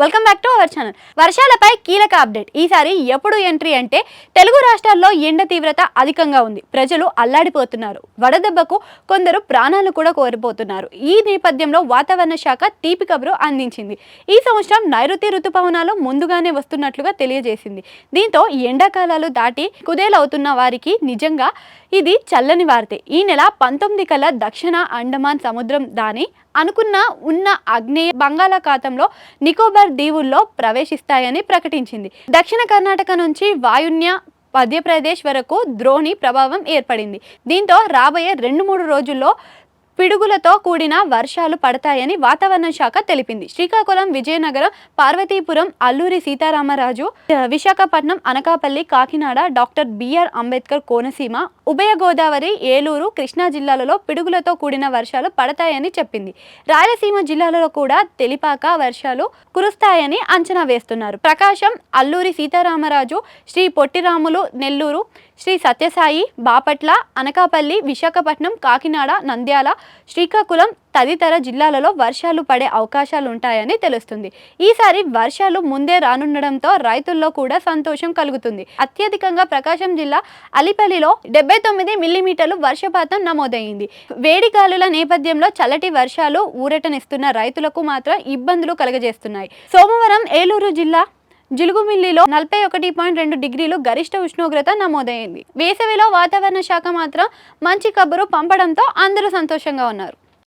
Welcome back to our channel. వర్షాలపై కీలక update. ఈసారి ఎప్పుడు ఎంట్రీ అంటే తెలుగు రాష్ట్రాల్లో ఎండ తీవ్రత అధికంగా ఉంది. ప్రజలు అల్లాడిపోతున్నారు. వడదెబ్బకు కొందరు ప్రాణాలు కూడా కోల్పోతున్నారు. ఈ నేపథ్యంలో వాతావరణ శాఖ తీపి కబురు అందించింది. ఈ సంవత్సరం నైరుతి రుతుపవనాలు ముందుగానే వస్తున్నట్లుగా తెలియజేసింది. దీంతో ఎండాకాలాలు దాటి కుదేలవుతున్న వారికి నిజంగా ఇది చల్లని వార్తే. ఈ నెల 19 కల్లా దక్షిణ అండమాన్ సముద్రం దాని అనుకున్న ఉన్న ఆగ్నేయ బంగాళాఖాతంలో నికోబార్ దీవుల్లో ప్రవేశిస్తాయని ప్రకటించింది. దక్షిణ కర్ణాటక నుంచి వాయువ్య మధ్యప్రదేశ్ వరకు ద్రోణి ప్రభావం ఏర్పడింది. దీంతో రాబోయే 2-3 రోజుల్లో పిడుగులతో కూడిన వర్షాలు పడతాయని వాతావరణ శాఖ తెలిపింది. శ్రీకాకుళం, విజయనగరం, పార్వతీపురం, అల్లూరి సీతారామరాజు, విశాఖపట్నం, అనకాపల్లి, కాకినాడ, డాక్టర్ బిఆర్ అంబేద్కర్ కోనసీమ, ఉభయ గోదావరి, ఏలూరు, కృష్ణా జిల్లాలలో పిడుగులతో కూడిన వర్షాలు పడతాయని చెప్పింది. రాయలసీమ జిల్లాలలో కూడా తేలిపాక వర్షాలు కురుస్తాయని అంచనా వేస్తున్నారు. ప్రకాశం, అల్లూరి సీతారామరాజు, శ్రీ పొట్టిరాములు, నెల్లూరు, శ్రీ సత్యసాయి, బాపట్ల, అనకాపల్లి, విశాఖపట్నం, కాకినాడ, నంద్యాల, శ్రీకాకుళం తదితర జిల్లాలలో వర్షాలు పడే అవకాశాలుంటాయని తెలుస్తుంది. ఈసారి వర్షాలు ముందే రానుండడంతో రైతుల్లో కూడా సంతోషం కలుగుతుంది. అత్యధికంగా ప్రకాశం జిల్లా అలిపల్లిలో 79 మిల్లీమీటర్లు వర్షపాతం నమోదైంది. వేడి గాలుల నేపథ్యంలో చల్లటి వర్షాలు ఊరటనిస్తున్న రైతులకు మాత్రం ఇబ్బందులు కలుగజేస్తున్నాయి. సోమవారం ఏలూరు జిల్లా జిలుగుమిల్లిలో 41.2 డిగ్రీలు గరిష్ట ఉష్ణోగ్రత నమోదైంది. వేసవిలో వాతావరణ శాఖ మాత్రం మంచి కబురు పంపడంతో అందరూ సంతోషంగా ఉన్నారు.